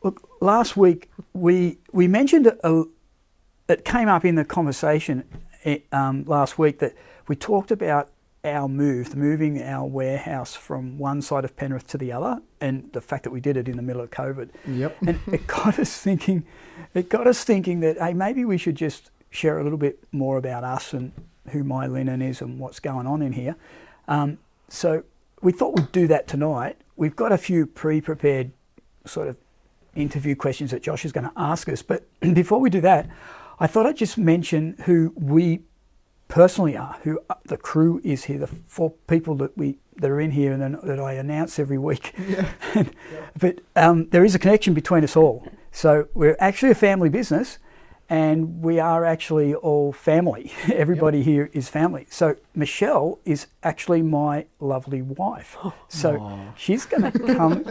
Look, last week we mentioned it came up in the conversation last week that we talked about our moving our warehouse from one side of Penrith to the other, and the fact that we did it in the middle of COVID. Yep. And it got us thinking that, hey, maybe we should just share a little bit more about us and who My Linen is and what's going on in here. So we thought we'd do that tonight. We've got a few pre-prepared sort of interview questions that Josh is going to ask us. But before we do that, I thought I'd just mention who we personally are, who the crew is here, the 4 people that are in here and then that I announce every week. Yeah. But there is a connection between us all. So we're actually a family business, and we are actually all family. Everybody here is family. So Michelle is actually my lovely wife. So she's going to come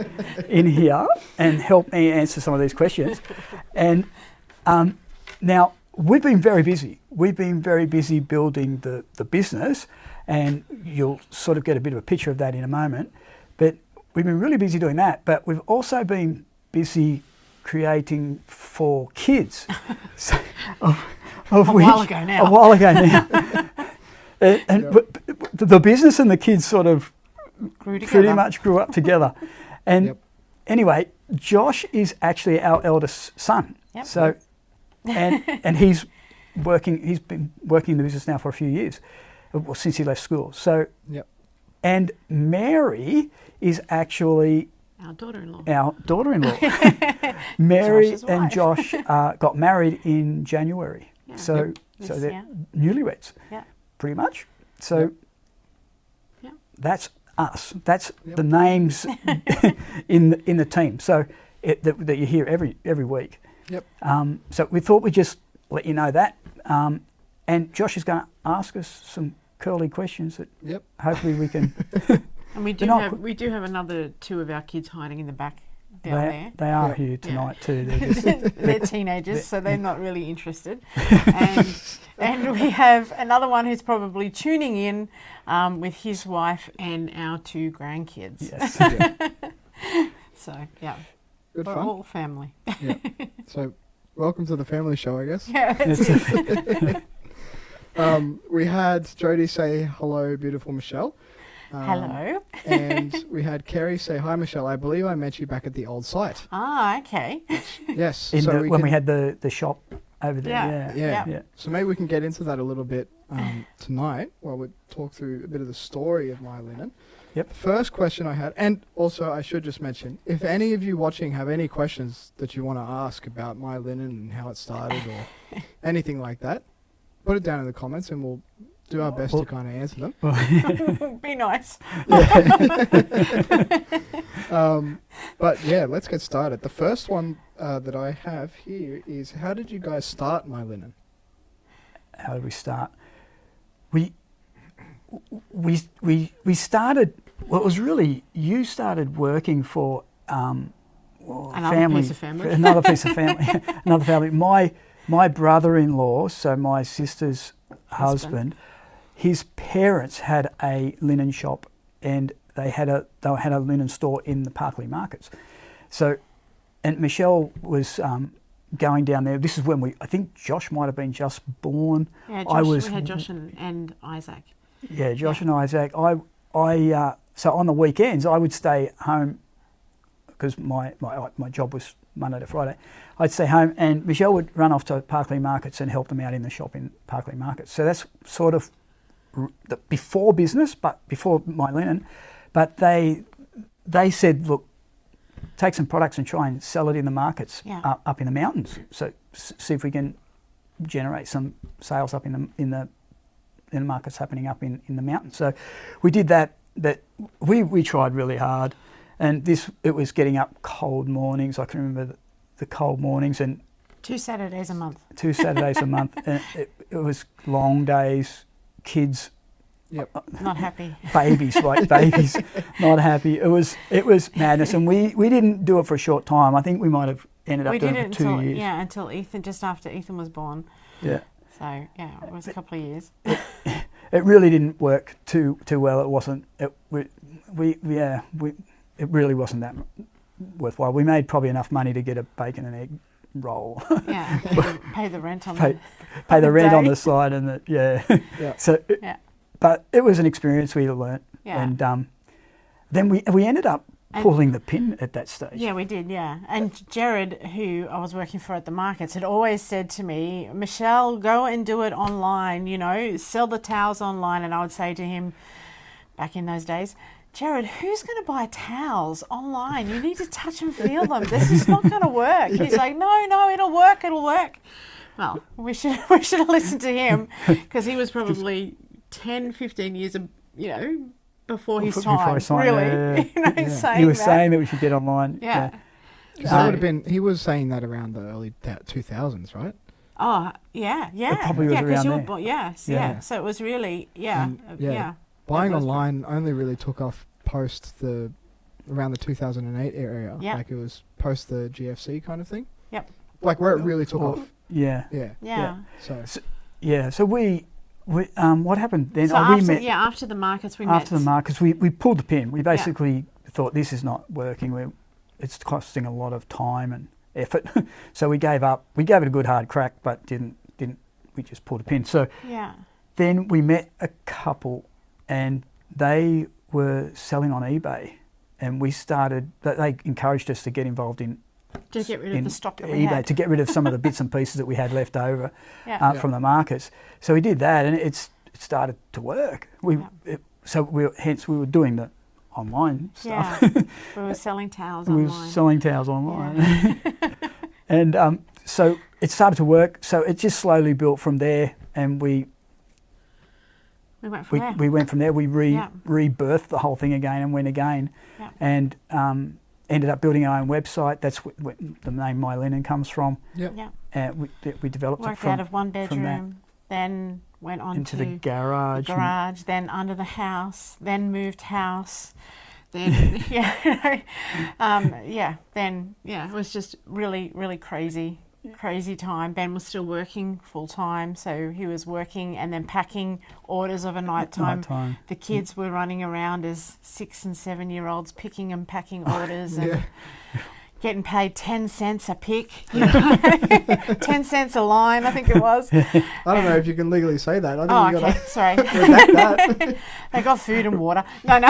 in here and help me answer some of these questions. And now, we've been very busy. We've been very busy building the business, and you'll sort of get a bit of a picture of that in a moment. But we've been really busy doing that. But we've also been busy creating for kids. So, a while ago now. But the business and the kids sort of pretty much grew up together. And anyway, Josh is actually our eldest son. Yep. So. And he's been working in the business now for a few years, well, since he left school. So, and Mary is actually our daughter-in-law. Mary and Josh got married in January. Yeah. So they're newlyweds, pretty much. So that's us. That's the names in the team. So that you hear every week. Yep. So we thought we'd just let you know that. And Josh is going to ask us some curly questions that hopefully we can. And we do have another 2 of our kids hiding in the back down there. They are here tonight too. They're teenagers, so they're not really interested. And we have another one who's probably tuning in with his wife and our 2 grandkids. Yes. So, yeah. Good We're fun. all family. Yeah. So, welcome to the family show, I guess. Yeah, that's it. We had Jody say hello, beautiful Michelle. Hello. And we had Kerry say, hi, Michelle. I believe I met you back at the old site. Ah, okay. Yes. When we had the shop over there. Yeah. So maybe we can get into that a little bit tonight while we talk through a bit of the story of My Linen. Yep. First question I had, and also I should just mention, if any of you watching have any questions that you want to ask about My Linen and how it started or anything like that, put it down in the comments and we'll do our best to kind of answer them. Be nice. But yeah, let's get started. The first one that I have here is, how did you guys start My Linen? How did we start? We started. Well, it was really, you started working for another piece of family. Another piece of family. Another family. My brother-in-law, so my sister's husband, his parents had a linen shop, and they had a linen store in the Parkley markets. So, and Michelle was going down there. This is when I think Josh might have been just born. Yeah, we had Josh and Isaac. Yeah, Josh and Isaac. So on the weekends I would stay home because my job was Monday to Friday. I'd stay home, and Michelle would run off to Parkley Markets and help them out in the shop in Parkley Markets. So that's sort of before business, but before My Linen. But they said, look, take some products and try and sell it in the markets up in the mountains. So see if we can generate some sales up in the markets happening up in the mountains. So we did that. That we tried really hard, and it was getting up cold mornings. I can remember the cold mornings, and 2 Saturdays a month. 2 Saturdays a month, and it was long days. Kids, not happy. Babies, not happy. It was madness, and we didn't do it for a short time. I think we might have ended up doing it for 2 years. Yeah, until Ethan, just after Ethan was born. Yeah. So yeah, it was a couple of years. It really didn't work too well. It wasn't. It really wasn't worthwhile. We made probably enough money to get a bacon and egg roll, Yeah. Pay the rent on pay the rent on day. the side, and Yeah. So, Yeah. but it was an experience we learnt, Yeah. and then we ended up And- pulling the pin at that stage. Yeah, we did, yeah. And Jared, who I was working for at the markets, had always said to me, Michelle, go and do it online, you know, sell the towels online. And I would say to him, back in those days, Jared, who's going to buy towels online? You need to touch and feel them. This is not going to work. He's like, no, it'll work. Well, we should have listened to him, because he was probably 10, 15 years, you know, before his time, really. Yeah. You know, Yeah. saying He was that. saying that we should get online. Yeah. 'Cause that would have been. He was saying that around the early 2000s, right? Oh, yeah. It probably was yeah, 'cause around you were there. yes, Yeah. yeah. So it was really, And, yeah. Buying was online only really took off around the 2008 area. Yeah. Like it was post the GFC kind of thing. Yep. Like where it really took off. Yeah. Yeah. Yeah. So Yeah. So we what happened then? So we after, met after the markets, we met. after the markets. We pulled the pin. We basically thought this is not working. It's costing a lot of time and effort. So we gave up. We gave it a good hard crack, but didn't. We just pulled a pin. So Yeah. then we met a couple, and they were selling on eBay, and we started. They encouraged us to get involved in To get rid of the stock that we eBay, had. to get rid of some of the bits and pieces that we had left over Yeah. from the markets. So we did that, and it started to work. Hence we were doing the online stuff. Yeah. We were selling towels We online. were selling towels online, and so it started to work. So it just slowly built from there, and we went from there. we went from there. We Yeah. rebirthed the whole thing again and went again, Yeah. and ended up building our own website. That's where the name My Linen comes from. Yep. Yeah. And we developed it Worked from out of one from that bedroom, then went on into to the garage. garage, then under the house, then moved house, then it was just really crazy time. Ben was still working full time, so he was working and then packing orders of a night time. Nighttime. The kids were running around as 6 and 7 year olds picking and packing orders and getting paid 10 cents a pick, 10 cents a line, I think it was. I don't know if you can legally say that. I think Oh, you okay, gotta sorry. redact that. They got food and water. No. They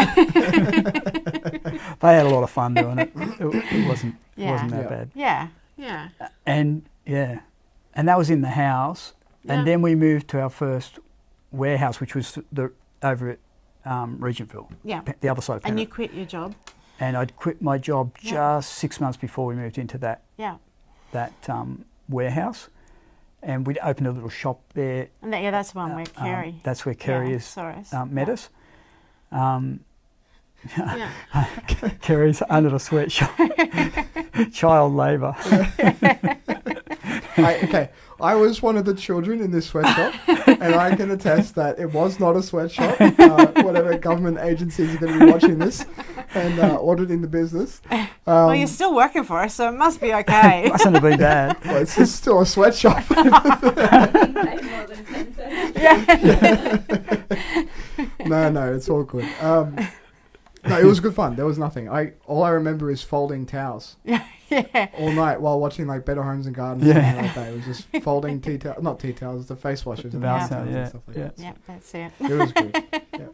had a lot of fun doing it. It wasn't that Yeah. bad. Yeah. And that was in the house. Yeah. And then we moved to our first warehouse, which was over at Regentville, Yeah. the other side of And you Penrith. quit your job. And I'd quit my job Yeah. just 6 months before we moved into that Yeah. warehouse, and we'd opened a little shop there. And that's the one where Kerry. That's where Kerry is met us. Yeah. Kerry's under the sweatshop. Child labour. I was one of the children in this sweatshop, and I can attest that it was not a sweatshop. Whatever government agencies are going to be watching this and auditing the business. Well, you're still working for us, so it must be okay. Mustn't have been bad. Well, it's just still a sweatshop. No, it's all good. No, it was good fun. There was nothing. All I remember is folding towels Yeah. all night while watching like Better Homes and Gardens. Yeah. And something like that. It was just folding not tea towels, the face washers. The and bath hand towel, towels and yeah, stuff like yeah. that. Yeah, that's it. It was good. Yeah.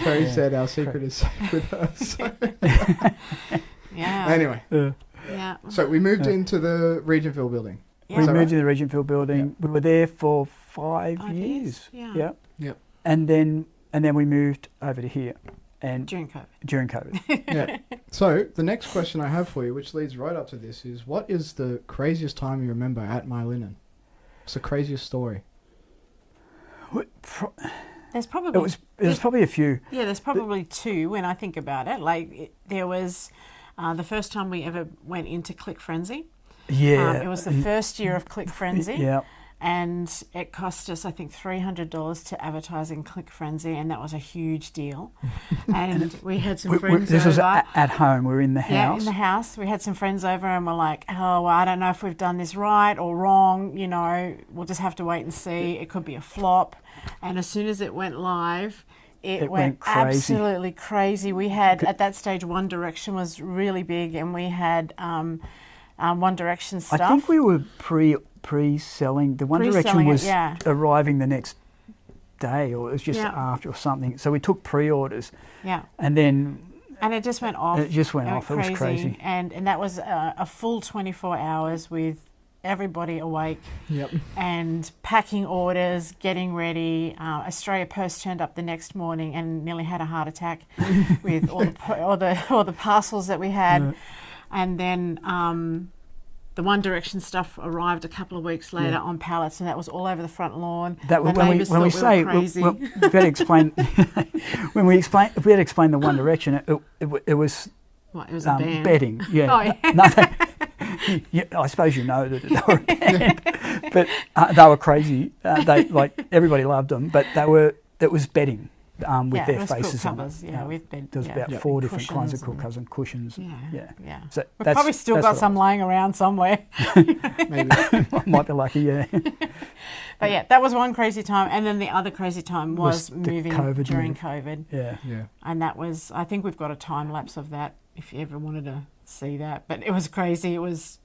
Terry Yeah. said our secret is safe with us. Yeah. Anyway, Yeah. so we moved into the Regentville building. Yeah. We that moved right? to the Regentville building. We were there for 5 years. Yeah. Yep. And then we moved over to here, and During COVID. during COVID. Yeah. So the next question I have for you, which leads right up to this, is what is the craziest time you remember at My Linen? What's the craziest story? There's probably It was probably a few. Yeah, there's probably two when I think about it. There was the first time we ever went into Click Frenzy. Yeah. It was the first year of Click Frenzy. Yeah. And it cost us, I think, $300 to advertise in Click Frenzy, and that was a huge deal. And we had some friends This over. was at home. We were in the house. Yeah, in the house. We had some friends over and we're like, oh, well, I don't know if we've done this right or wrong. You know, we'll just have to wait and see. It could be a flop. And as soon as it went live, It went crazy. absolutely crazy. We had, at that stage, One Direction was really big, and we had One Direction stuff. I think we were pre-selling. The One Direction Pre-selling it, was yeah. arriving the next day, or it was just Yeah. after or something. So we took pre-orders, Yeah. and then And it just went off. it just went off. It was crazy. And that was a full 24 hours with everybody awake Yep. and packing orders, getting ready. Australia Post turned up the next morning and nearly had a heart attack with all the parcels that we had. Yeah. And then the One Direction stuff arrived a couple of weeks later on pallets, and that was all over the front lawn. That The when we neighbours thought we say were crazy. we better explain if we had to explain the One Direction, it was What, it was a band. bedding. Yeah. Oh, yeah. No, I suppose you know that they were a band, but they were crazy. They like everybody loved them, but it was bedding with Yeah, their it was quilt faces on covers, it. yeah, with bed. There was yeah. about Yeah. 4 different kinds of Cushions quilt covers and cushions. Yeah. Yeah. So So we've probably still got some lying around somewhere. Maybe. Might be lucky, yeah. But yeah, that was one crazy time. And then the other crazy time was Was the moving COVID during move. COVID. Yeah. Yeah. And that was, I think we've got a time lapse of that if you ever wanted to see that. But it was crazy. It was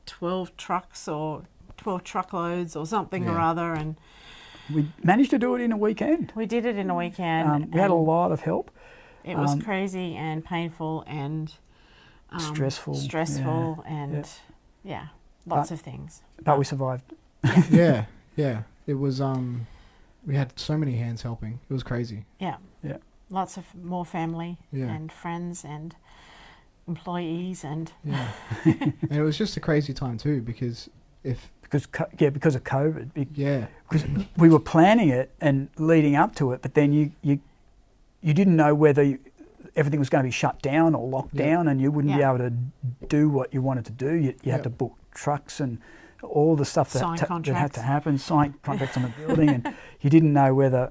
12 trucks or 12 truckloads or something or Yeah. other. And We managed to do it in a weekend. we did it in a weekend. We had a and lot of help. It was crazy and painful and Stressful, stressful and yeah, lots of things. But we survived. Yeah. Yeah. It was. We had so many hands helping. It was crazy. Yeah. Yeah. Lots of more family Yeah. and friends and employees and Yeah. And it was just a crazy time too, because Because of COVID. yeah. Because we were planning it and leading up to it, but then you didn't know whether everything was going to be shut down or locked Yeah. down, and you wouldn't be Yeah. able to do what you wanted to do. You Yeah. had to book trucks and all the stuff Sign that had contracts. to happen, sign contracts on the building, and you didn't know whether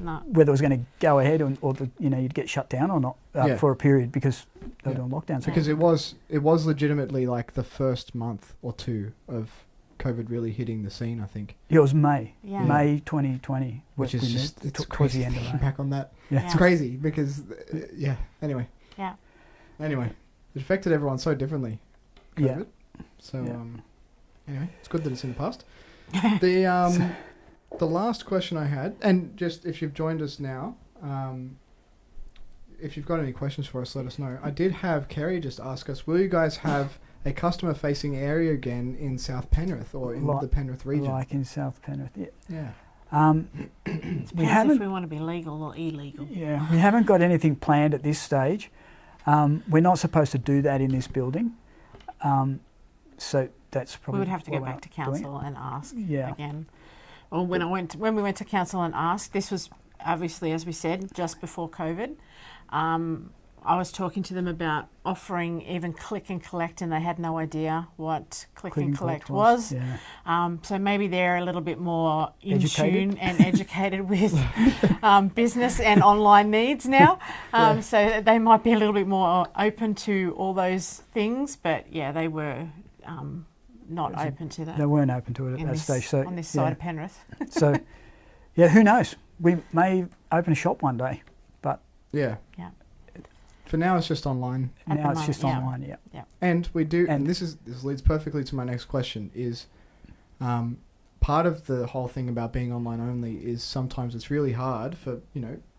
no. it was going to go ahead or you'd get shut down or not Yeah. for a period because they were Yeah. doing lockdowns. Because it was legitimately like the first month or two of COVID really hitting the scene, I think. It was May, Yeah. May 2020, Which is we just, moved it's towards crazy the end of thinking May. back on that. Yeah. It's crazy because, anyway. Yeah. Anyway, it affected everyone so differently. Yeah. COVID. So, Yeah. anyway, it's good that it's in the past. The last question I had, and just if you've joined us now, if you've got any questions for us, let us know. I did have Kerry just ask us, will you guys have a customer-facing area again in South Penrith or in the Penrith region? Like in South Penrith, yeah. Yeah. Depends We if haven't. we want to be legal or illegal. Yeah, we haven't got anything planned at this stage. We're not supposed to do that in this building, so that's probably. We would have to go why we're back to not doing it. council and ask Yeah. again. Or when we went to council and asked, this was obviously, as we said, just before COVID. I was talking to them about offering even click and collect, and they had no idea what click and collect was. Yeah. So maybe they're a little bit more in Educated. tune and educated with business and online needs now. So they might be a little bit more open to all those things. But yeah, they were not open to that. They weren't open to it at that stage. So on this side of Penrith. So, yeah, who knows? We may open a shop one day, but Yeah. Yeah. For now, it's just online. At the now it's moment, just yeah. online. Yeah. And we do, and And- this leads perfectly to my next question, is part of the whole thing about being online only is sometimes it's really hard for,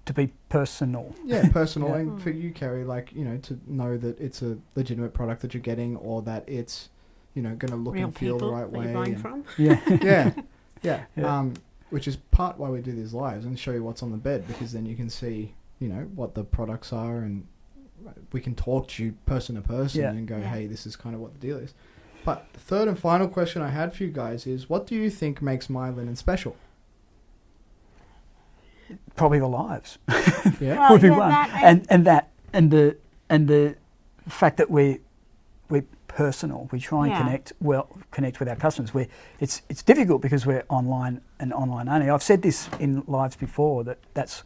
To be personal. personal, Yeah. and for you, Kerry, to know that it's a legitimate product that you're getting, or that it's, going to look Real and feel the people right that way. you're buying and- from. Yeah. Yeah. Yeah. Which is part why we do these lives and show you what's on the bed, because then you can see, what the products are, and we can talk to you person to person and go, Yeah. hey, this is kind of what the deal is. But the third and final question I had for you guys is, what do you think makes My Linen special? Probably the lives. Yeah. Well, would be yeah, one. that And the fact that we're personal. We try and connect with our customers. It's difficult because we're online and online only. I've said this in lives before that's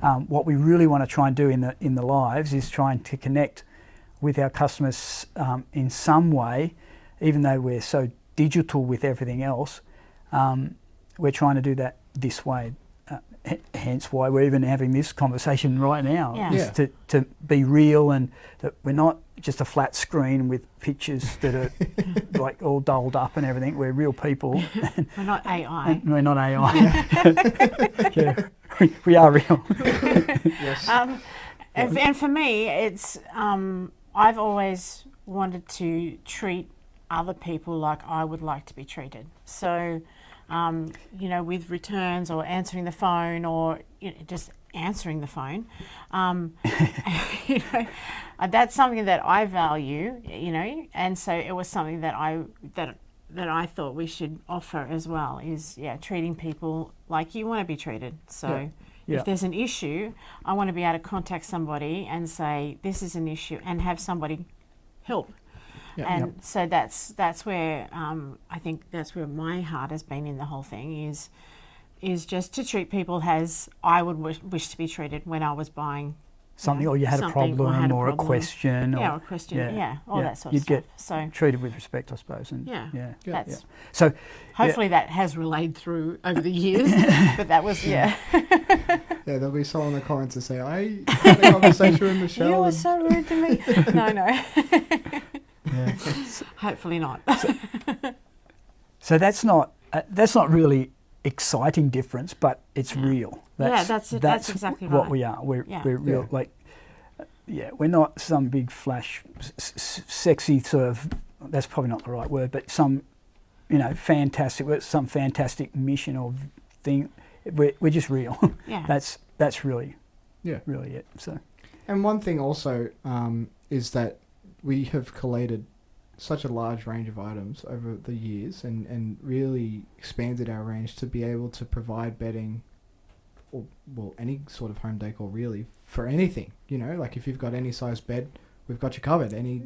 what we really want to try and do in the lives is trying to connect with our customers in some way, even though we're so digital with everything else. We're trying to do that this way. hence why we're even having this conversation right now, Yeah. is to be real, and that we're not just a flat screen with pictures that are like all dolled up and everything. We're real people. We're not AI. And we're not AI. Yeah, we are real. Yes. And for me, it's I've always wanted to treat other people like I would like to be treated. So, you know, with returns or answering the phone, or just answering the phone, you know, that's something that I value. You know, and so it was something that I thought we should offer as well. Is treating people like you want to be treated. So. Yeah. If there's an issue, I want to be able to contact somebody and say this is an issue, and have somebody help. Yeah. And so that's where I think that's where my heart has been in the whole thing, is just to treat people as I would wish to be treated when I was buying something, or you had a problem, or a question, or a question, all that sort of You'd stuff. get treated with respect, I suppose. And that's so. Hopefully that has relayed through over the years, but that was Yeah, there'll be someone in the comments to say, I had a conversation with Michelle. You were so rude to me. No. Yeah. Hopefully not. So that's not really exciting difference, but it's real. That's exactly what right. we are. We're real. Like, we're not some big flash, sexy sort of. That's probably not the right word, but some, fantastic. Some fantastic mission or thing. We're just real. Yeah. That's really, really it. So. And one thing also is that we have collated such a large range of items over the years, and really expanded our range to be able to provide bedding, or any sort of home decor really, for anything. Like if you've got any size bed, we've got you covered. Any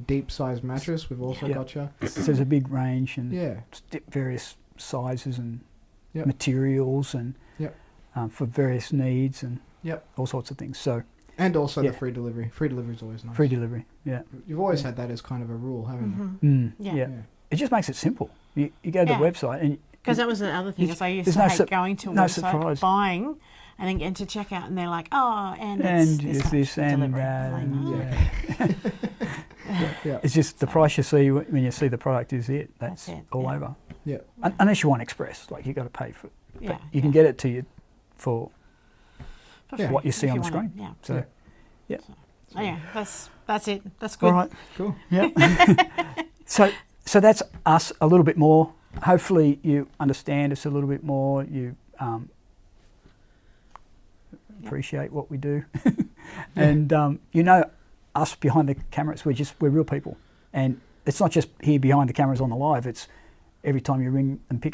deep size mattress, we've also got you. So there's a big range, and various sizes and materials, and for various needs, and all sorts of things. So. And also the free delivery. Free delivery is always nice. Free delivery, yeah. You've always had that as kind of a rule, haven't you? Yeah. It just makes it simple. You go to the website, and because that was the other thing, is I used to hate going to a website, surprise. Buying, and then getting to checkout, and they're like, oh, and it's this and that. Yeah. It's just the price you see when you see the product is it. That's it, all over. Yeah. Unless you want express, like you got to pay for it. Yeah. But you can get it to you for what you see on the screen. Yeah. So, that's it. That's good. All right. Cool. Yeah. So that's us a little bit more. Hopefully you understand us a little bit more. You appreciate what we do, and us behind the cameras. We're real people, and it's not just here behind the cameras on the live. It's every time you ring and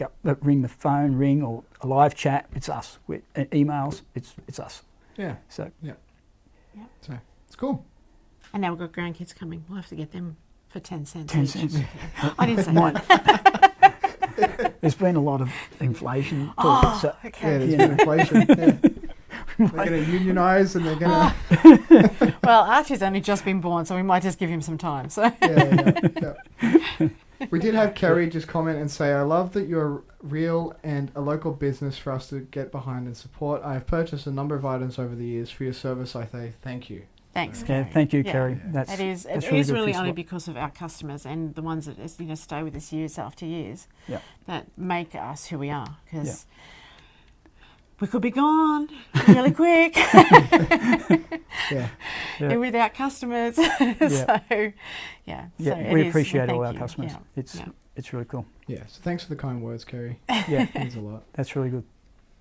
ring the phone, or a live chat. It's us. Emails. It's us. Yeah. So So it's cool. And now we've got grandkids coming. We'll have to get them for 10 cents. 10 cents. I didn't say that. There's been a lot of inflation talk. Okay. Yeah, there's inflation. They're going to unionise, and they're going to... Well, Archie's only just been born, so we might just give him some time. So. Yeah. We did have Kerry just comment and say, I love that you're real and a local business for us to get behind and support. I have purchased a number of items over the years. For your service, I say thank you. Thanks, Yeah, Kerry. thank you, Kerry. It is really only because of our customers and the ones that stay with us years after years that make us who we are. Because we could be gone really quick without customers. So we appreciate all our customers. It's really cool. Yeah, so thanks for the kind words, Kerry. Yeah, it means a lot. That's really good.